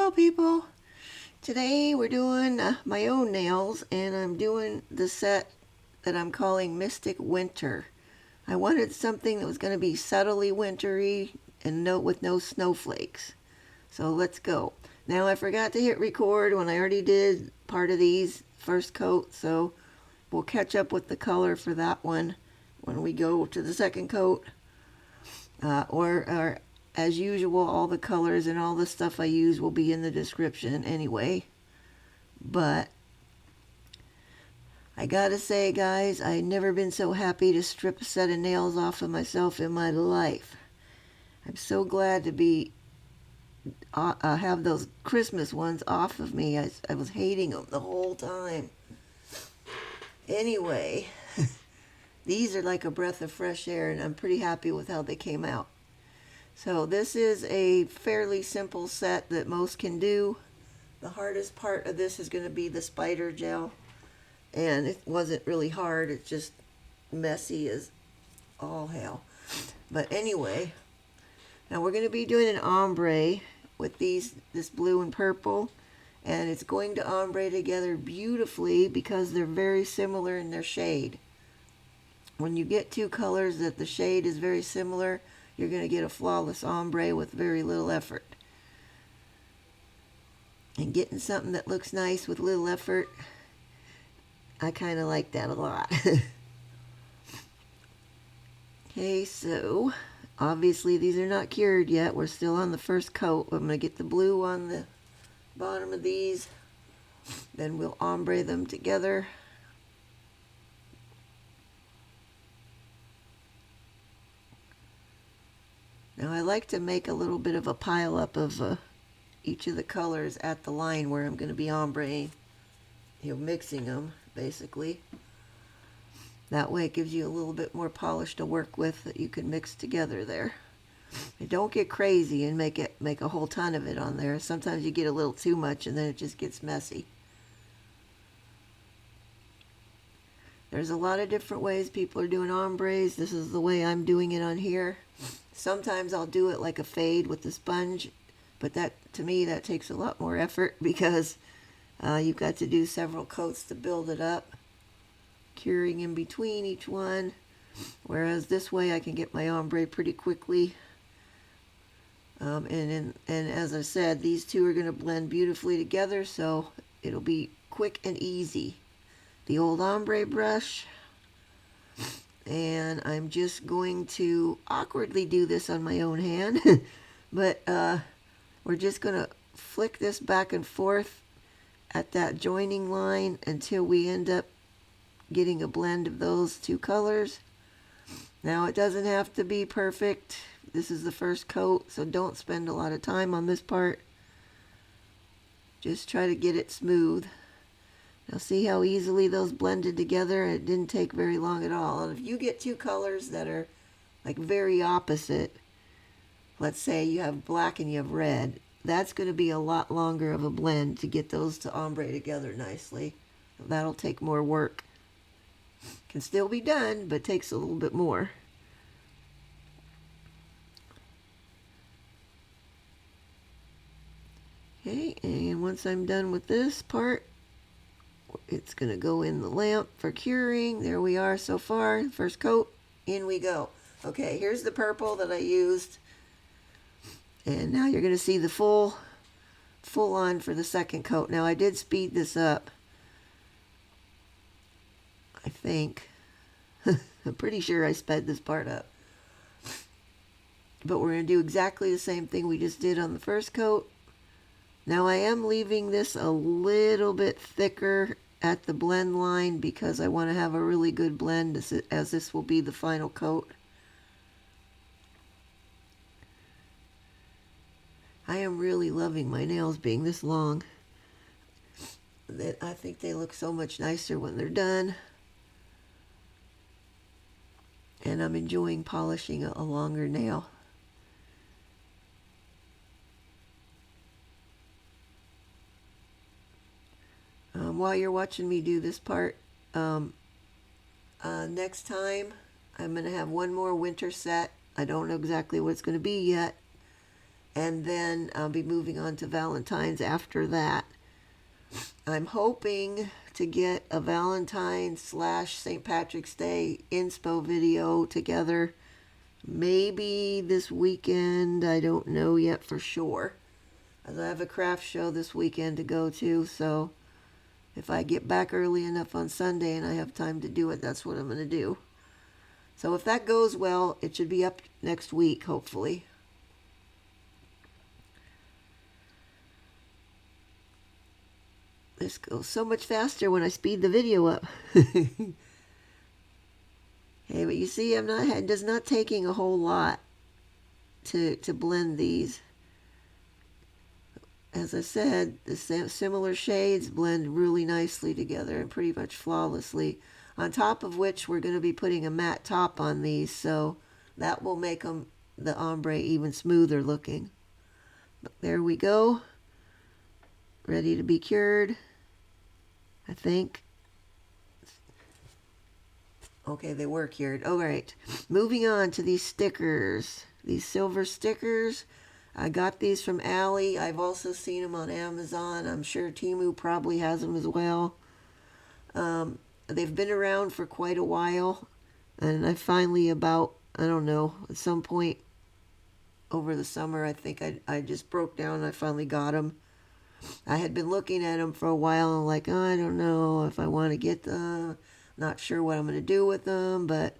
Hello people! Today we're doing my own nails, and I'm doing the set that I'm calling Mystic Winter. I wanted something that was going to be subtly wintry and with no snowflakes. So let's go. Now I forgot to hit record when I already did part of these first coat, so we'll catch up with the color for that one when we go to the second coat. Or as usual, all the colors and all the stuff I use will be in the description anyway. But I gotta say, guys, I've never been so happy to strip a set of nails off of myself in my life. I'm so glad to be have those Christmas ones off of me. I was hating them the whole time. Anyway, these are like a breath of fresh air, and I'm pretty happy with how they came out. So this is a fairly simple set that most can do. The hardest part of this is going to be the spider gel. And it wasn't really hard, it's just messy as all hell. But anyway, now we're going to be doing an ombre with this blue and purple. And it's going to ombre together beautifully because they're very similar in their shade. When you get two colors that the shade is very similar, you're going to get a flawless ombre with very little effort. And getting something that looks nice with little effort, I kind of like that a lot. Okay, so obviously these are not cured yet. We're still on the first coat. I'm going to get the blue on the bottom of these. Then we'll ombre them together. Now I like to make a little bit of a pile up of each of the colors at the line where I'm going to be ombreing, mixing them basically. That way it gives you a little bit more polish to work with that you can mix together there. And don't get crazy and make a whole ton of it on there. Sometimes you get a little too much and then it just gets messy. There's a lot of different ways people are doing ombres. This is the way I'm doing it on here. Sometimes I'll do it like a fade with the sponge, but to me that takes a lot more effort because you've got to do several coats to build it up, curing in between each one. Whereas this way I can get my ombre pretty quickly. And as I said, these two are going to blend beautifully together, so it'll be quick and easy. The old ombre brush. And I'm just going to awkwardly do this on my own hand. But we're just going to flick this back and forth at that joining line until we end up getting a blend of those two colors. Now it doesn't have to be perfect. This is the first coat, so don't spend a lot of time on this part. Just try to get it smooth. Now see how easily those blended together? It didn't take very long at all. And if you get two colors that are like very opposite, let's say you have black and you have red, that's going to be a lot longer of a blend to get those to ombre together nicely. That'll take more work. Can still be done, but takes a little bit more. Okay, and once I'm done with this part, it's going to go in the lamp for curing. There we are so far. First coat, in we go. Okay, here's the purple that I used. And now you're going to see the full on for the second coat. Now I did speed this up, I think. I'm pretty sure I sped this part up. But we're going to do exactly the same thing we just did on the first coat. Now I am leaving this a little bit thicker at the blend line because I want to have a really good blend as this will be the final coat. I am really loving my nails being this long. I think they look so much nicer when they're done. And I'm enjoying polishing a longer nail. While you're watching me do this part, next time I'm going to have one more winter set. I don't know exactly what it's going to be yet, and then I'll be moving on to Valentine's after that. I'm hoping to get a Valentine's / St. Patrick's Day inspo video together maybe this weekend. I don't know yet for sure, as I have a craft show this weekend to go to, so if I get back early enough on Sunday and I have time to do it, that's what I'm going to do. So if that goes well, it should be up next week, hopefully. This goes so much faster when I speed the video up. Hey, but you see, it does not taking a whole lot to blend these. As I said, the similar shades blend really nicely together and pretty much flawlessly. On top of which, we're going to be putting a matte top on these, so that will make the ombre even smoother looking. But there we go. Ready to be cured, I think. Okay, they were cured. All right. Moving on to these stickers. These silver stickers. I got these from Allie. I've also seen them on Amazon. I'm sure Temu probably has them as well. They've been around for quite a while. And I finally I don't know, at some point over the summer, I think I just broke down and I finally got them. I had been looking at them for a while and like, oh, I don't know if I want to get them. Not sure what I'm going to do with them, but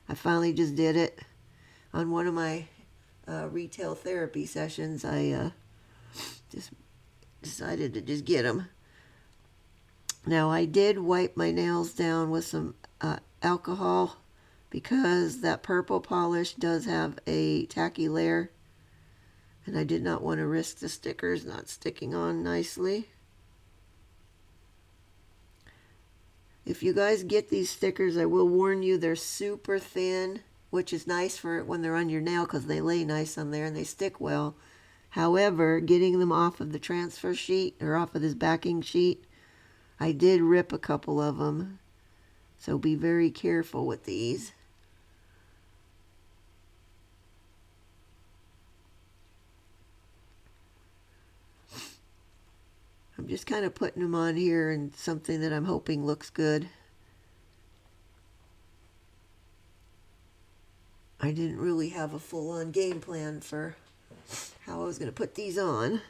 I finally just did it. On one of my retail therapy sessions, I just decided to just get them. Now, I did wipe my nails down with some alcohol because that purple polish does have a tacky layer, and I did not want to risk the stickers not sticking on nicely. If you guys get these stickers, I will warn you, they're super thin, which is nice for when they're on your nail because they lay nice on there and they stick well. However, getting them off of the transfer sheet or off of this backing sheet, I did rip a couple of them. So be very careful with these. I'm just kind of putting them on here and something that I'm hoping looks good. I didn't really have a full-on game plan for how I was going to put these on.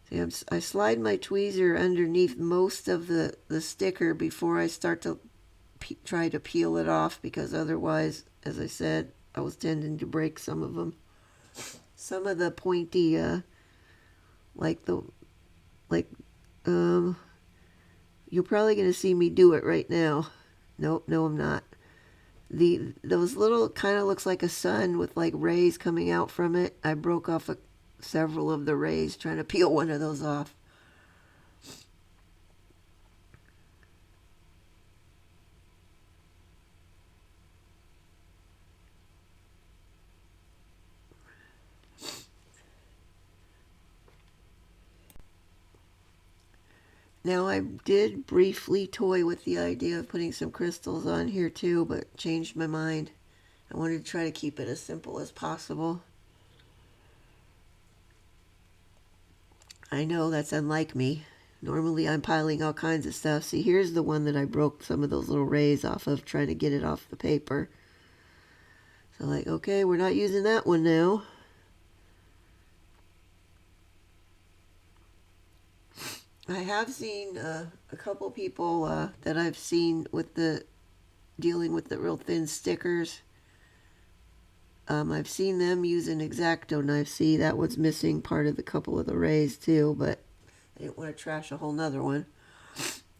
See, I slide my tweezer underneath most of the sticker before I start to try to peel it off, because otherwise, as I said, I was tending to break some of them. Some of the pointy, you're probably going to see me do it right now. Nope, no, I'm not. Those little, kind of looks like a sun with like rays coming out from it. I broke off several of the rays trying to peel one of those off. Now, I did briefly toy with the idea of putting some crystals on here too, but changed my mind. I wanted to try to keep it as simple as possible. I know that's unlike me. Normally I'm piling all kinds of stuff. See, here's the one that I broke some of those little rays off of, trying to get it off the paper. So like, okay, we're not using that one now. I have seen a couple people that I've seen with dealing with the real thin stickers. I've seen them use an X-Acto knife. See, that one's missing part of the couple of the rays too, but I didn't want to trash a whole nother one.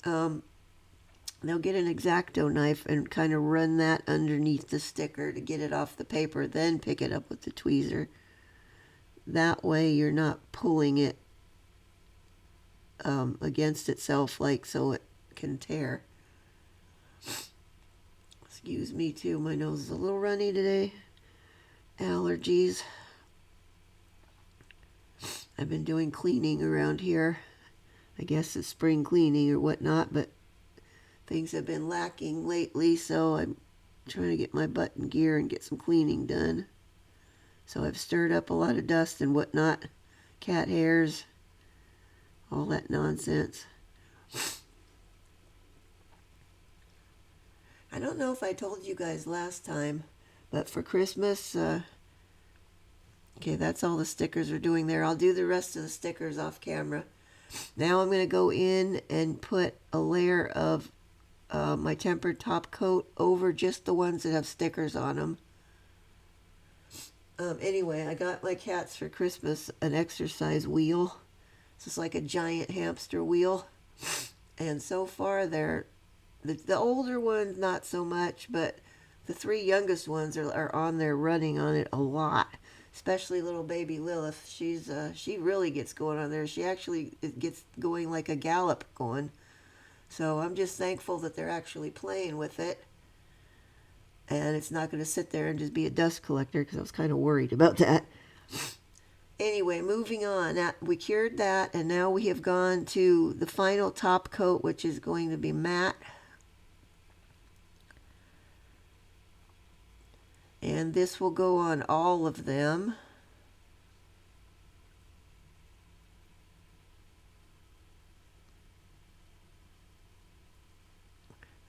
They'll get an X-Acto knife and kind of run that underneath the sticker to get it off the paper, then pick it up with the tweezer. That way you're not pulling it against itself, like, so it can tear. Excuse me too, my nose is a little runny today. Allergies. I've been doing cleaning around here. I guess it's spring cleaning or whatnot, but Things have been lacking lately, so I'm trying to get my butt in gear and get some cleaning done. So I've stirred up a lot of dust and whatnot, cat hairs, all that nonsense. I don't know if I told you guys last time, but for Christmas, okay, that's all the stickers are doing there. I'll do the rest of the stickers off camera. Now I'm going to go in and put a layer of my tempered top coat over just the ones that have stickers on them. Anyway, I got my cats for Christmas an exercise wheel. It's just like a giant hamster wheel. And so far, they're the older ones, not so much, but the three youngest ones are on there running on it a lot. Especially little baby Lilith. She really gets going on there. She actually gets going like a gallop going. So I'm just thankful that they're actually playing with it. And it's not going to sit there and just be a dust collector, because I was kind of worried about that. Anyway, moving on. We cured that, and now we have gone to the final top coat, which is going to be matte. And this will go on all of them.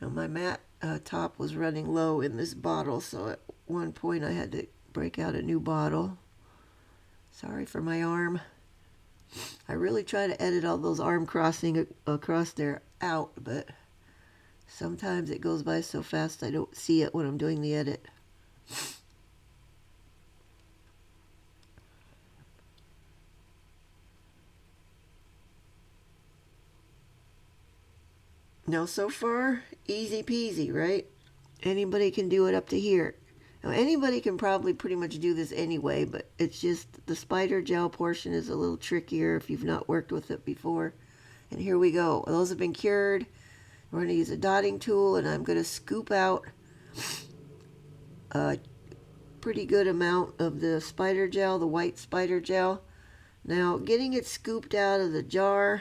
Now my matte top was running low in this bottle, so at one point I had to break out a new bottle. Sorry for my arm. I really try to edit all those arm crossing across there out, but sometimes it goes by so fast I don't see it when I'm doing the edit. Now, so far, easy peasy, right? Anybody can do it up to here. Now, anybody can probably pretty much do this anyway, but it's just the spider gel portion is a little trickier if you've not worked with it before. And here we go. Those have been cured. We're going to use a dotting tool, and I'm going to scoop out a pretty good amount of the spider gel, the white spider gel. Now, getting it scooped out of the jar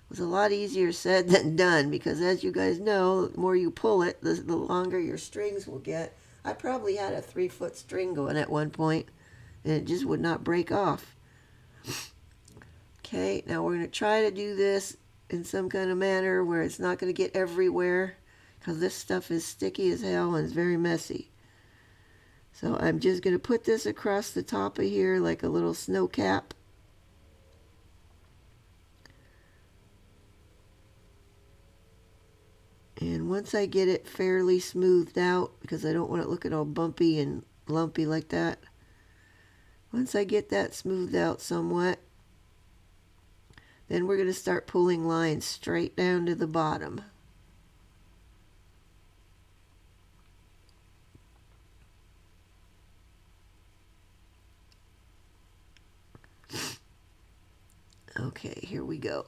was a lot easier said than done, because as you guys know, the more you pull it, the longer your strings will get. I probably had a 3-foot string going at one point, and it just would not break off. Okay, now we're going to try to do this in some kind of manner where it's not going to get everywhere, because this stuff is sticky as hell and it's very messy. So I'm just going to put this across the top of here like a little snow cap. And once I get it fairly smoothed out, because I don't want it looking all bumpy and lumpy like that. Once I get that smoothed out somewhat, then we're going to start pulling lines straight down to the bottom. Okay, here we go.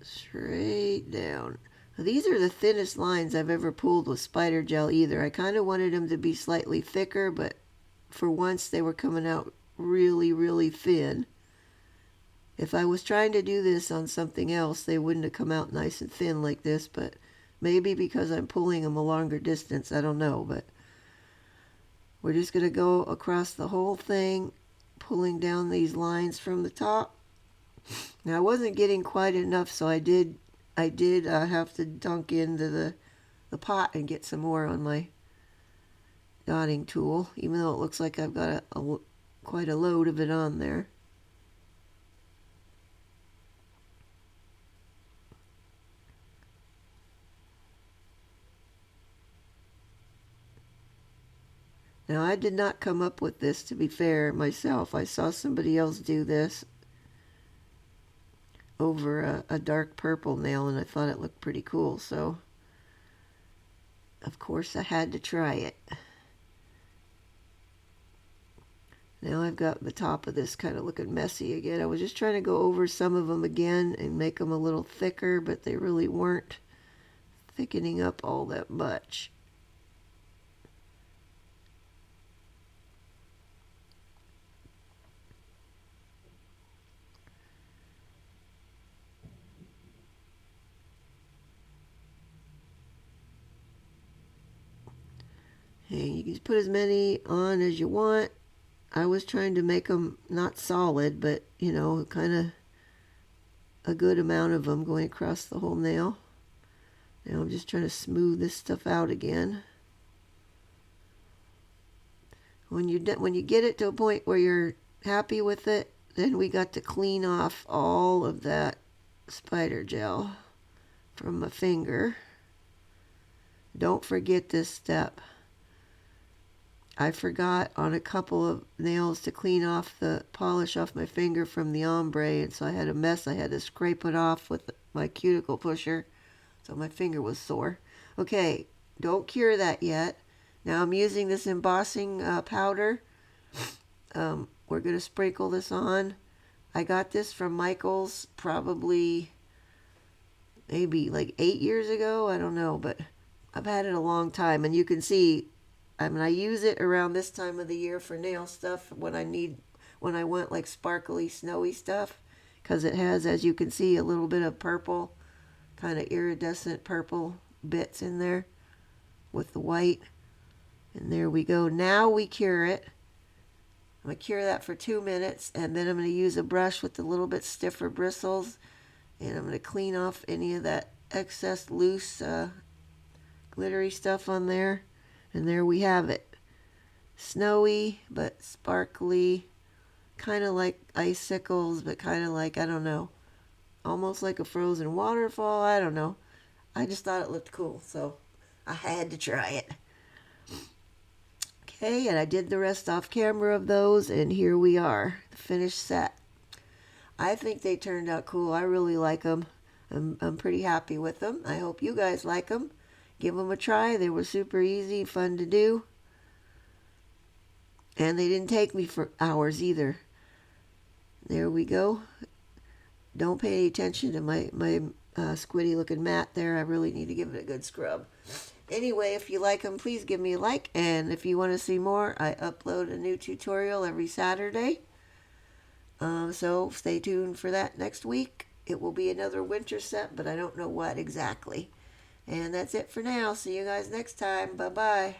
Straight down. Now, these are the thinnest lines I've ever pulled with spider gel either. I kind of wanted them to be slightly thicker, but for once they were coming out really, really thin. If I was trying to do this on something else, they wouldn't have come out nice and thin like this, but maybe because I'm pulling them a longer distance, I don't know, but we're just going to go across the whole thing, pulling down these lines from the top. Now I wasn't getting quite enough, so I did have to dunk into the pot and get some more on my dotting tool, even though it looks like I've got quite a load of it on there. Now I did not come up with this, to be fair, myself. I saw somebody else do this over a dark purple nail, and I thought it looked pretty cool, so of course I had to try it. Now I've got the top of this kind of looking messy again. I was just trying to go over some of them again and make them a little thicker, but they really weren't thickening up all that much. Okay, you can put as many on as you want. I was trying to make them not solid, but you know, kind of a good amount of them going across the whole nail. Now I'm just trying to smooth this stuff out again. When you get it to a point where you're happy with it, then we got to clean off all of that spider gel from my finger. Don't forget this step. I forgot on a couple of nails to clean off the polish off my finger from the ombre, and so I had a mess. I had to scrape it off with my cuticle pusher, so my finger was sore. Okay, don't cure that yet. Now I'm using this embossing powder. We're going to sprinkle this on. I got this from Michael's probably maybe like 8 years ago. I don't know, but I've had it a long time, and you can see, I mean, I use it around this time of the year for nail stuff when I want like sparkly, snowy stuff, because it has, as you can see, a little bit of purple, kind of iridescent purple bits in there with the white. And there we go. Now we cure it. I'm going to cure that for 2 minutes, and then I'm going to use a brush with a little bit stiffer bristles, and I'm going to clean off any of that excess loose glittery stuff on there. And there we have it. Snowy but sparkly, kind of like icicles, but kind of like, I don't know, almost like a frozen waterfall. I don't know. I just thought it looked cool, so I had to try it. Okay, and I did the rest off camera of those, and here we are, the finished set. I think they turned out cool. I really like them. I'm pretty happy with them. I hope you guys like them. Give them a try. They were super easy, fun to do. And they didn't take me for hours either. There we go. Don't pay any attention to my squiddy looking mat there. I really need to give it a good scrub. Anyway, if you like them, please give me a like. And if you want to see more, I upload a new tutorial every Saturday. So stay tuned for that next week. It will be another winter set, but I don't know what exactly. And that's it for now. See you guys next time. Bye-bye.